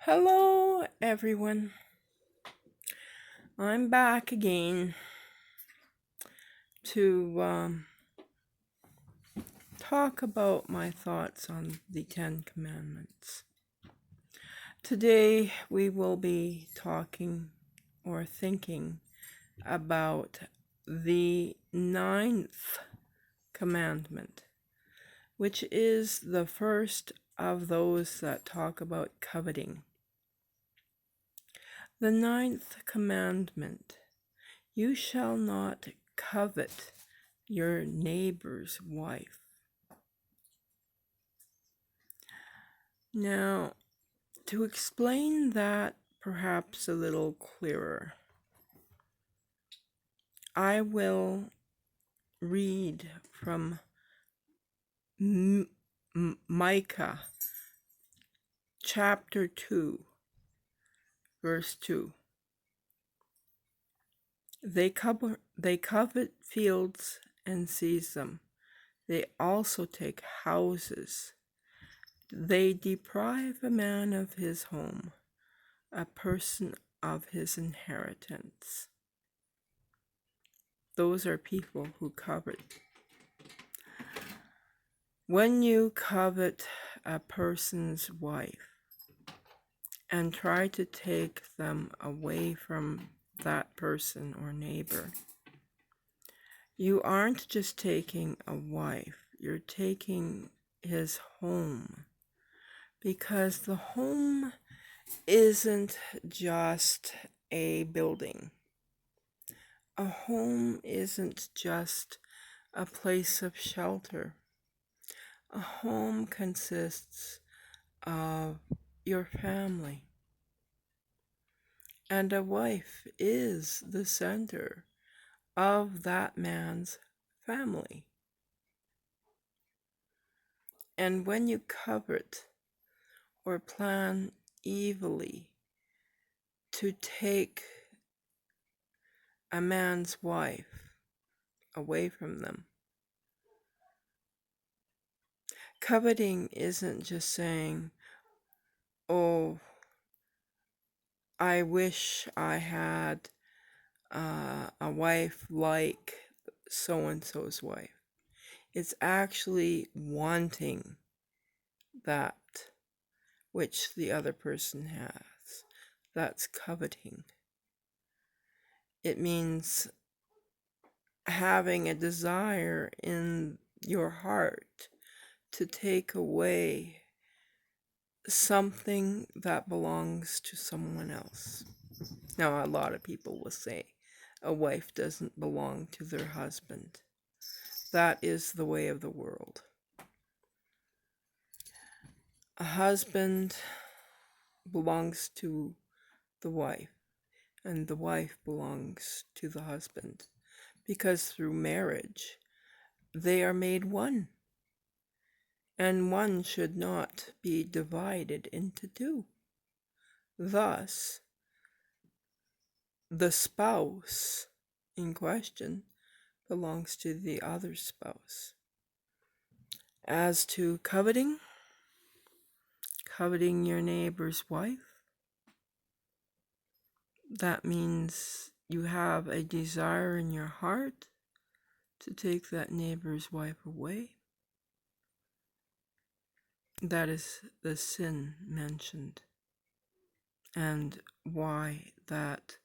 Hello, everyone. I'm back again to talk about my thoughts on the 10 Commandments. Today, we will be talking or thinking about the 9th Commandment, which is the first of those that talk about coveting. The 9th Commandment: you shall not covet your neighbor's wife. Now, to explain that perhaps a little clearer, I will read from Micah chapter 2, verse 2. They covet fields and seize them. They also take houses. They deprive a man of his home, a person of his inheritance. Those are people who covet. When you covet a person's wife and try to take them away from that person or neighbor, you aren't just taking a wife, you're taking his home. Because the home isn't just a building. A home isn't just a place of shelter. A home consists of your family. And a wife is the center of that man's family. And when you covet or plan evilly to take a man's wife away from them, coveting isn't just saying, oh, I wish I had a wife like so-and-so's wife. It's actually wanting that which the other person has. That's coveting. It means having a desire in your heart to take away something that belongs to someone else. Now, a lot of people will say a wife doesn't belong to their husband. That is the way of the world. A husband belongs to the wife, and the wife belongs to the husband, because through marriage, they are made one. And one should not be divided into two. Thus, the spouse in question belongs to the other spouse. As to coveting your neighbor's wife, that means you have a desire in your heart to take that neighbor's wife away. That is the sin mentioned, and why that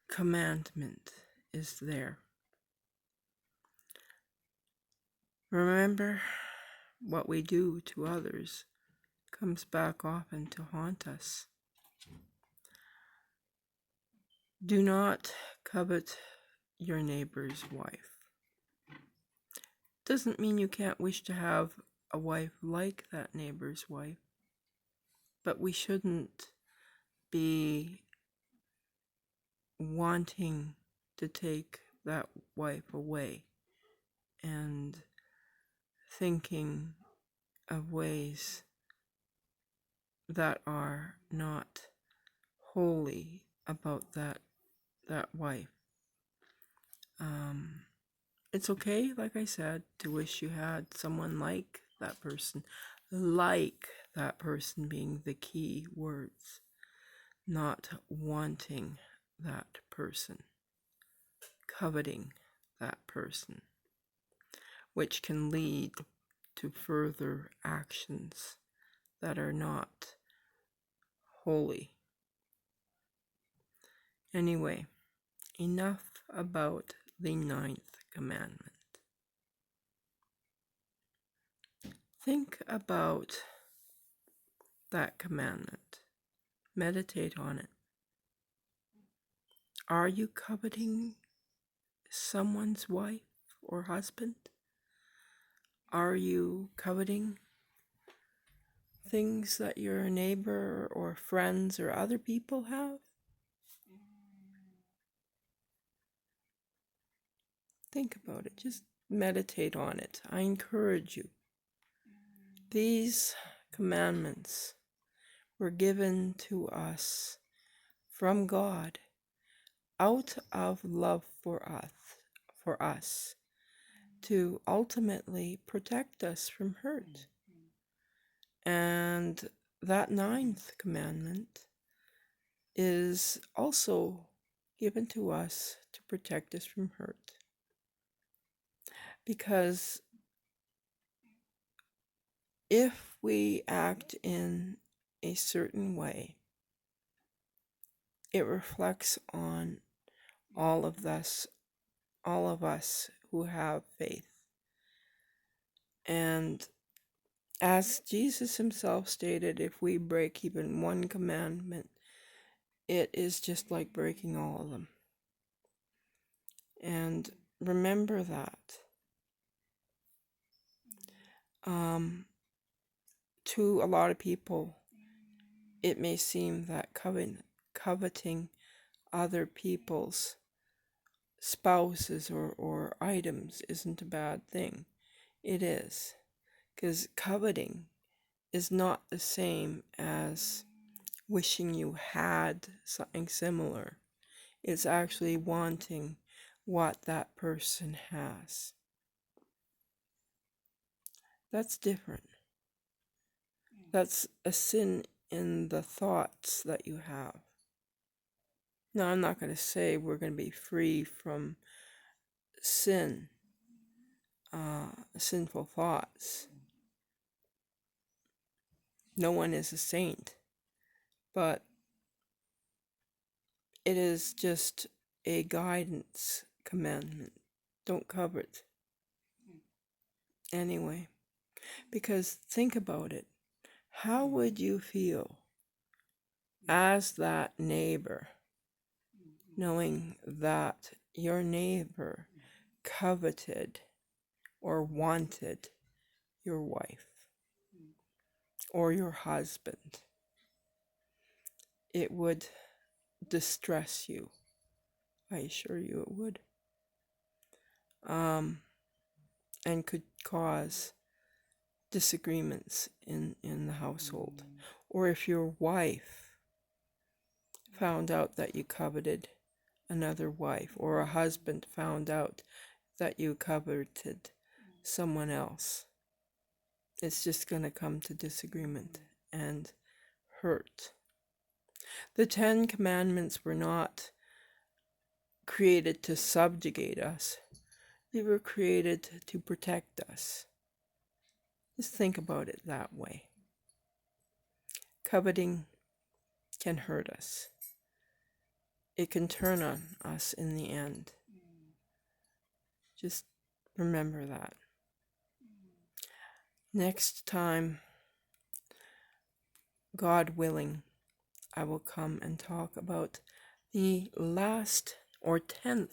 commandment is there. Remember, what we do to others comes back often to haunt us. Do not covet your neighbor's wife. Doesn't mean you can't wish to have a wife like that neighbor's wife, but we shouldn't be wanting to take that wife away and thinking of ways that are not holy about that wife. It's okay, like I said, to wish you had someone like that person, like that person being the key words, not wanting that person, coveting that person, which can lead to further actions that are not holy. Anyway, enough about the 9th commandment. Think about that commandment. Meditate on it. Are you coveting someone's wife or husband? Are you coveting things that your neighbor or friends or other people have? Think about it. Just meditate on it. I encourage you. These commandments were given to us from God out of love for us to ultimately protect us from hurt. And that 9th commandment is also given to us to protect us from hurt. Because if we act in a certain way, it reflects on all of us who have faith. And as Jesus himself stated, if we break even one commandment, it is just like breaking all of them. And remember that. To a lot of people, it may seem that coveting other people's spouses or items isn't a bad thing. It is, because coveting is not the same as wishing you had something similar. It's actually wanting what that person has. That's different. That's a sin in the thoughts that you have. Now, I'm not going to say we're going to be free from sin, sinful thoughts. No one is a saint, but it is just a guidance commandment. Don't cover it. Anyway, because think about it. How would you feel as that neighbor, knowing that your neighbor coveted or wanted your wife or your husband? It would distress you. I assure you it would. And could cause disagreements in the household. Or if your wife found out that you coveted another wife, or a husband found out that you coveted someone else, it's just going to come to disagreement and hurt. The 10 Commandments were not created to subjugate us. They were created to protect us. Just think about it that way. Coveting can hurt us. It can turn on us in the end. Just remember that. Next time, God willing, I will come and talk about the last or 10th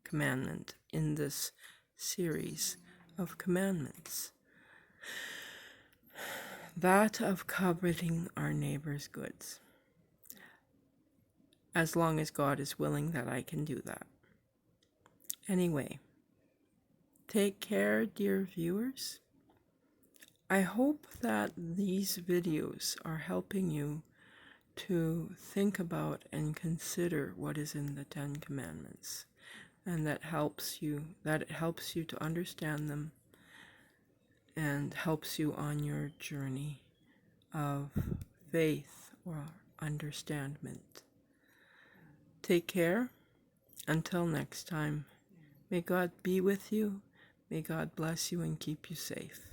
commandment in this series of commandments. That of coveting our neighbor's goods. As long as God is willing that I can do that. Anyway, take care, dear viewers. I hope that these videos are helping you to think about and consider what is in the 10 Commandments, and that it helps you to understand them and helps you on your journey of faith or understandment. Take care. Until next time, may God be with you. May God bless you and keep you safe.